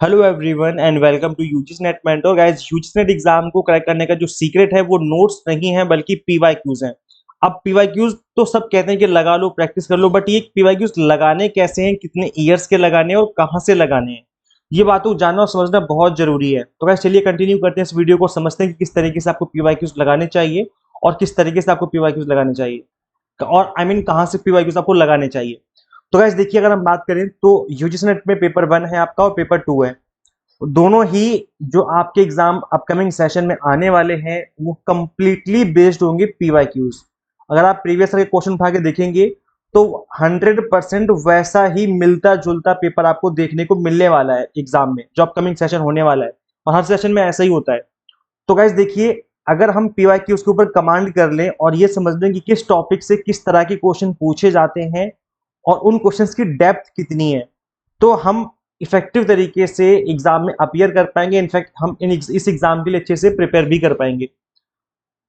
Hello everyone and welcome to UGC NET mentor. Guys, UGC NET exam को crack करने का जो secret है वो नोट्स नहीं है बल्कि पीवाईक्यूज हैं। अब पीवाईक्यूज तो सब कहते हैं कि लगा लो, प्रैक्टिस कर लो, बट ये पीवाईक्यूज लगाने कैसे हैं, कितने ईयर्स के लगाने हैं और कहाँ से लगाने हैं, ये बातों को जानना और समझना बहुत जरूरी है। तो गाइस चलिए कंटिन्यू करते हैं इस वीडियो को, समझते हैं कि किस तरीके से आपको पीवाईक्यूज लगाने चाहिए और किस तरीके से आपको पीवाईक्यूज लगाने चाहिए और आई मीन कहाँ से पीवाईक्यूज आपको लगाने चाहिए। तो गाइस देखिए, अगर हम बात करें तो यूजीसी नेट में पेपर 1 है आपका और पेपर 2 है। दोनों ही जो आपके एग्जाम अपकमिंग सेशन में आने वाले हैं वो कंप्लीटली बेस्ड होंगे पीवाईक्यूज। अगर आप प्रीवियस के क्वेश्चन उठा के देखेंगे तो 100% वैसा ही मिलता जुलता पेपर आपको देखने को मिलने वाला है एग्जाम में जो अपकमिंग सेशन होने वाला है, और हर सेशन में ऐसा ही होता है। तो गाइज देखिए, अगर हम पीवाईक्यूज के ऊपर कमांड कर लें और ये समझ लें कि किस टॉपिक से किस तरह के क्वेश्चन पूछे जाते हैं और उन क्वेश्चंस की डेप्थ कितनी है, तो हम इफेक्टिव तरीके से एग्जाम में अपीयर कर पाएंगे। इनफैक्ट हम इस एग्जाम के लिए अच्छे से प्रिपेयर भी कर पाएंगे।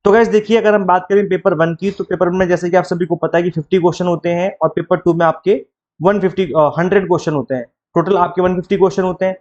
तो गैस देखिए, अगर हम बात करें पेपर 1 की, तो पेपर 1 में जैसे कि आप सभी को पता है कि 50 क्वेश्चन होते हैं और पेपर 2 में आपके 100 क्वेश्चन होते हैं। टोटल आपके 150 क्वेश्चन होते हैं।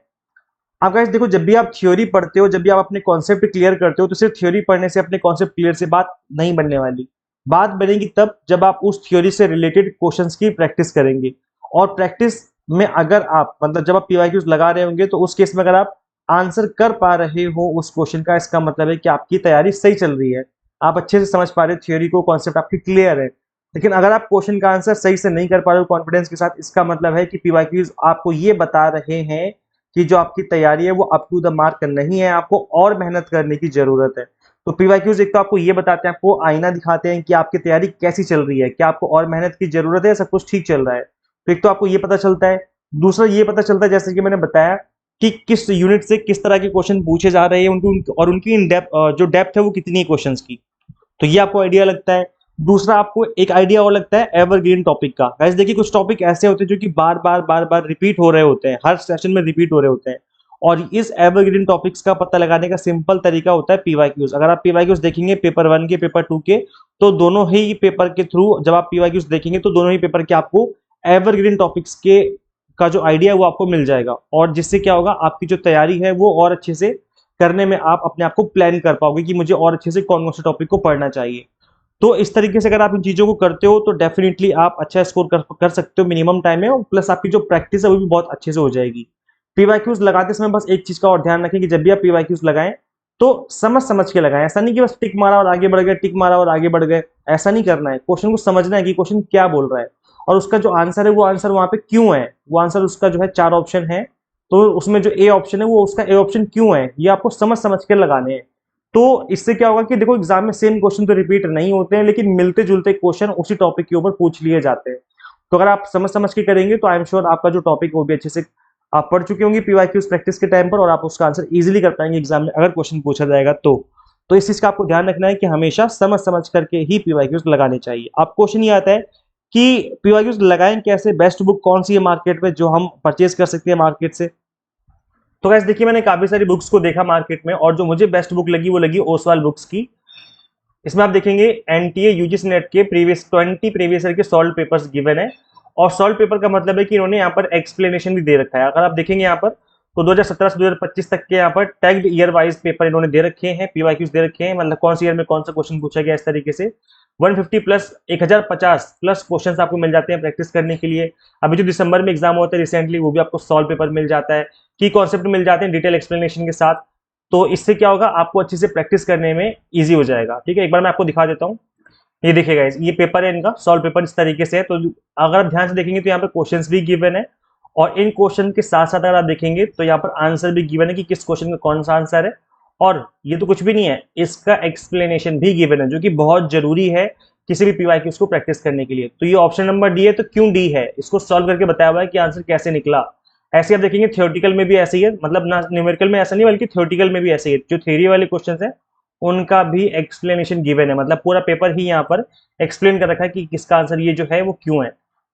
आप गाइस देखो, जब भी आप थ्योरी पढ़ते हो, जब भी आप अपने कॉन्सेप्ट क्लियर करते हो, तो सिर्फ थ्योरी पढ़ने से अपने कॉन्सेप्ट क्लियर से बात नहीं बनने वाली। बात बनेगी तब जब आप उस थ्योरी से रिलेटेड क्वेश्चंस की प्रैक्टिस करेंगे। और प्रैक्टिस में अगर आप मतलब जब आप पीवाईक्यूज लगा रहे होंगे तो उस केस में अगर आप आंसर कर पा रहे हो उस क्वेश्चन का, इसका मतलब है कि आपकी तैयारी सही चल रही है, आप अच्छे से समझ पा रहे हो थ्योरी को, कॉन्सेप्ट आपकी क्लियर है। लेकिन अगर आप क्वेश्चन का आंसर सही से नहीं कर पा रहे हो कॉन्फिडेंस के साथ, इसका मतलब है कि पीवाईक्यूज आपको ये बता रहे हैं कि जो आपकी तैयारी है वो अप टू द मार्क नहीं है, आपको और मेहनत करने की जरूरत है। तो पीवाईक्यूज एक तो आपको ये बताते हैं, आपको आईना दिखाते हैं कि आपकी तैयारी कैसी चल रही है, क्या आपको और मेहनत की जरूरत है, सब कुछ ठीक चल रहा है। तो एक तो आपको ये पता चलता है। दूसरा ये पता चलता है, जैसे कि मैंने बताया, कि किस यूनिट से किस तरह के क्वेश्चन पूछे जा रहे हैं, और उनकी इन डेप्थ जो डेप्थ है वो कितनी है क्वेश्चन की, तो ये आपको आइडिया लगता है। दूसरा आपको एक आइडिया और लगता है एवरग्रीन टॉपिक का। गाइस देखिए, कुछ टॉपिक ऐसे होते हैं जो कि बार बार रिपीट हो रहे होते हैं, हर सेशन में रिपीट हो रहे होते हैं, और इस एवरग्रीन टॉपिक्स का पता लगाने का सिंपल तरीका होता है पीवाईक्यूज। अगर आप पीवाईक्यूज देखेंगे पेपर 1 के, पेपर 2 के, तो दोनों ही पेपर के थ्रू जब आप पीवाईक्यूज देखेंगे तो दोनों ही पेपर के आपको एवरग्रीन टॉपिक्स के का जो आइडिया है वो आपको मिल जाएगा, और जिससे क्या होगा, आपकी जो तैयारी है वो और अच्छे से करने में आप अपने आप को प्लान कर पाओगे कि मुझे और अच्छे से कौन कौन से टॉपिक को पढ़ना चाहिए। तो इस तरीके से अगर आप इन चीजों को करते हो तो डेफिनेटली आप अच्छा स्कोर कर सकते हो मिनिमम टाइम में, और प्लस आपकी जो प्रैक्टिस है वो भी बहुत अच्छे से हो जाएगी। पीवाईक्यूज लगाते समय बस एक चीज का और ध्यान रखें कि जब भी आप पीवाईक्यूज लगाएं तो समझ समझ के लगाएं। ऐसा नहीं कि बस टिक मारा और आगे बढ़ गए, टिक मारा और आगे बढ़ गए, ऐसा नहीं करना है। क्वेश्चन को समझना है कि क्वेश्चन क्या बोल रहा है, और उसका जो आंसर है वो आंसर वहां पे क्यों है। वो आंसर उसका जो है 4 ऑप्शन है, तो उसमें जो ए ऑप्शन है वो उसका ए ऑप्शन क्यों है, ये आपको समझ समझ के लगाने हैं। तो इससे क्या होगा कि देखो, एग्जाम में सेम क्वेश्चन तो रिपीट नहीं होते हैं, लेकिन मिलते जुलते क्वेश्चन उसी टॉपिक के ऊपर पूछ लिए जाते हैं। तो अगर आप समझ समझ के करेंगे तो आई एम श्योर आपका जो टॉपिक वो भी अच्छे से आप पढ़ चुके होंगे पीवाईक्यूज प्रैक्टिस के टाइम पर, और आप उसका आंसर इजीली कर पाएंगे एग्जाम में अगर क्वेश्चन पूछा जाएगा तो इस चीज का आपको ध्यान रखना है कि हमेशा समझ समझ करके ही पीवाईक्यूज लगाने चाहिए। अब क्वेश्चन ये आता है कि पीवाईक्यूज लगाएं कैसे, बेस्ट बुक कौन सी है मार्केट में जो हम परचेज कर सकते हैं मार्केट से। तो गाइस देखिए, मैंने काफी सारी बुक्स को देखा मार्केट में, और जो मुझे बेस्ट बुक लगी वो लगी ओसवाल बुक्स की। इसमें आप देखेंगे एनटीए यूजीसी नेट के प्रीवियस 20 प्रीवियस ईयर के सॉल्व पेपर्स गिवन है, और सॉल्व पेपर का मतलब है कि इन्होंने यहाँ पर एक्सप्लेनेशन भी दे रखा है। अगर आप देखेंगे यहाँ पर, तो 2017 से 2025 तक के यहाँ पर टैग्ड ईयर वाइज पेपर इन्होंने दे रखे हैं, पीवाईक्यूज दे रखे हैं, मतलब कौन सी ईयर में कौन सा क्वेश्चन पूछा गया, इस तरीके से 150 प्लस 1050 प्लस क्वेश्चन आपको मिल जाते हैं प्रैक्टिस करने के लिए। अभी जो दिसंबर में एग्जाम होता है रिसेंटली, वो भी आपको सॉल्व पेपर मिल जाता है, की कॉन्सेप्ट मिल जाते हैं डिटेल एक्सप्लेनेशन के साथ। तो इससे क्या होगा, आपको अच्छे से प्रैक्टिस करने में इजी हो जाएगा। ठीक है, एक बार मैं आपको दिखा देता हूँ। ये देखिएगा, ये पेपर है इनका, सॉल्व पेपर इस तरीके से है। तो अगर आप ध्यान से देखेंगे तो यहाँ पर क्वेश्चंस भी गिवन है, और इन क्वेश्चन के साथ साथ अगर आप देखेंगे तो यहाँ पर आंसर भी गिवन है कि किस क्वेश्चन का कौन सा आंसर है। और ये तो कुछ भी नहीं है, इसका एक्सप्लेनेशन भी गिवन है, जो कि बहुत जरूरी है किसी भी पीवाईक्यूज को प्रैक्टिस करने के लिए। तो ये ऑप्शन नंबर डी है, तो क्यों डी है, इसको सॉल्व करके बताया हुआ है कि आंसर कैसे निकला। ऐसे आप देखेंगे थ्योरेटिकल में भी ऐसे ही है, मतलब ना न्यूमेरिकल में ऐसा नहीं बल्कि थ्योरेटिकल में भी ऐसे ही है। जो थ्योरी वाले क्वेश्चन है उनका भी एक्सप्लेनेशन गिवन है, मतलब पूरा पेपर ही यहाँ पर एक्सप्लेन कर रखा है कि किसका आंसर ये जो है वो क्यों है।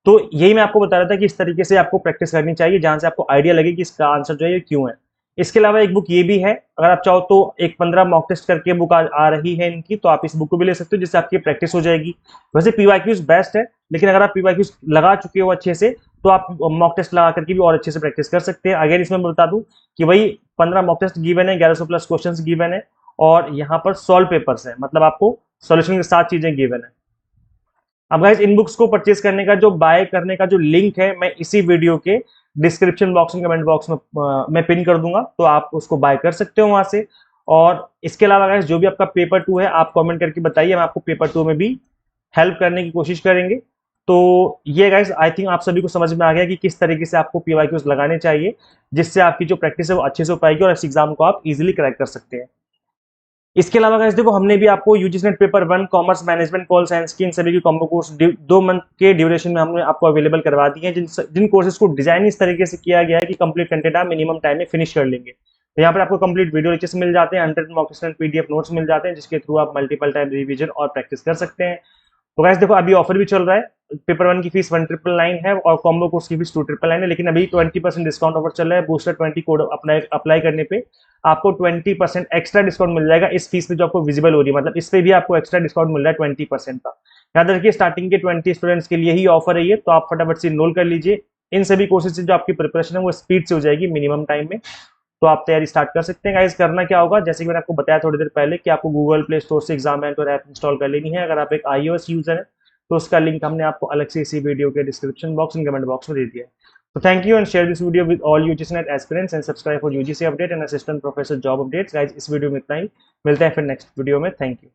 तो यही मैं आपको बता रहा था कि इस तरीके से आपको प्रैक्टिस करनी चाहिए, जहां से आपको आइडिया लगे कि इसका आंसर जो है ये क्यों है। इसके अलावा एक बुक ये भी है, अगर आप चाहो तो एक 15 मॉक टेस्ट करके बुक आ रही है इनकी, तो आप इस बुक को भी ले सकते हो, जिससे आपकी प्रैक्टिस हो जाएगी। वैसे पीवाईक्यूज बेस्ट है, लेकिन अगर आप पीवाईक्यूज लगा चुके हो अच्छे से तो आप मॉक टेस्ट लगा करके भी और अच्छे से प्रैक्टिस कर सकते हैं। अगेन इसमें मैं बता दूं कि वही 15 मॉक टेस्ट गिवन है, 1100 प्लस क्वेश्चंस गिवन है, और यहाँ पर सॉल्व पेपर्स है, मतलब आपको सॉल्यूशन के साथ चीजें गिवन है। अब गाइस इन बुक्स को परचेज करने का, जो बाय करने का जो लिंक है, मैं इसी वीडियो के डिस्क्रिप्शन बॉक्स में, कमेंट बॉक्स में मैं पिन कर दूंगा, तो आप उसको बाय कर सकते हो वहां से। और इसके अलावा गाइस जो भी आपका पेपर 2 है, आप कमेंट करके बताइए, मैं आपको पेपर 2 में भी हेल्प करने की कोशिश करेंगे। तो ये गाइस आई थिंक आप सभी को समझ में आ गया कि किस तरीके से आपको पीवाईक्यूज लगाने चाहिए, जिससे आपकी जो प्रैक्टिस है वो अच्छे से हो पाएगी और इस एग्जाम को आप इजीली क्रैक कर सकते हैं। इसके अलावा गाइस देखो, हमने भी आपको UGC net paper 1 commerce management pol science की इन सभी की कॉम्बो कोर्स 2 मंथ के ड्यूरेशन में हमने आपको अवेलेबल करवा दिए हैं, जिन कोर्सेज को डिजाइन इस तरीके से किया गया है कि कंप्लीट कंटेंट आप मिनिमम टाइम में फिनिश कर लेंगे। तो यहाँ पर आपको कंप्लीट वीडियो लेक्चर्स मिल जाते हैं, 100 mock test and PDF notes मिल जाते हैं, जिसके थ्रू आप मल्टीपल टाइम रिवीजन और प्रैक्टिस कर सकते हैं। तो गाइस देखो, अभी ऑफर भी चल रहा है, पेपर 1 की फीस 1999 है और कॉम्बो कोर्स की फीस 2999 है, लेकिन अभी 20% डिस्काउंट ऑफर चल रहा है। बूस्टर 20 कोड अप्लाई करने पे आपको 20% एक्स्ट्रा डिस्काउंट मिल जाएगा इस फीस पे जो आपको विजिबल हो रही है, मतलब इस पे भी आपको एक्स्ट्रा डिस्काउंट मिल रहा है 20% का। याद रखिए, स्टार्टिंग के 20 स्टूडेंट्स के लिए ही ऑफर है ये, तो आप फटाफट से इनरोल कर लीजिए। इन सभी कोर्सेज से जो आपकी प्रिपरेशन है वो स्पीड से हो जाएगी मिनिमम टाइम में, तो आप तैयारी स्टार्ट कर सकते हैं। गाइस करना क्या होगा, जैसे कि मैंने आपको बताया थोड़ी देर पहले, कि आपको गूगल प्ले स्टोर से एग्जाम मेंटर ऐप इंस्टॉल कर लेनी है। अगर आप एक iOS यूजर है तो उसका लिंक हमने आपको अलग से इसी वीडियो के description box and comment box में दे दिया है। So thank you and share this video with all UGC-NET aspirants and subscribe for UGC update and assistant professor job updates. Guys, इस वीडियो में इतना ही, मिलते हैं फिर नेक्स्ट वीडियो में। Thank you.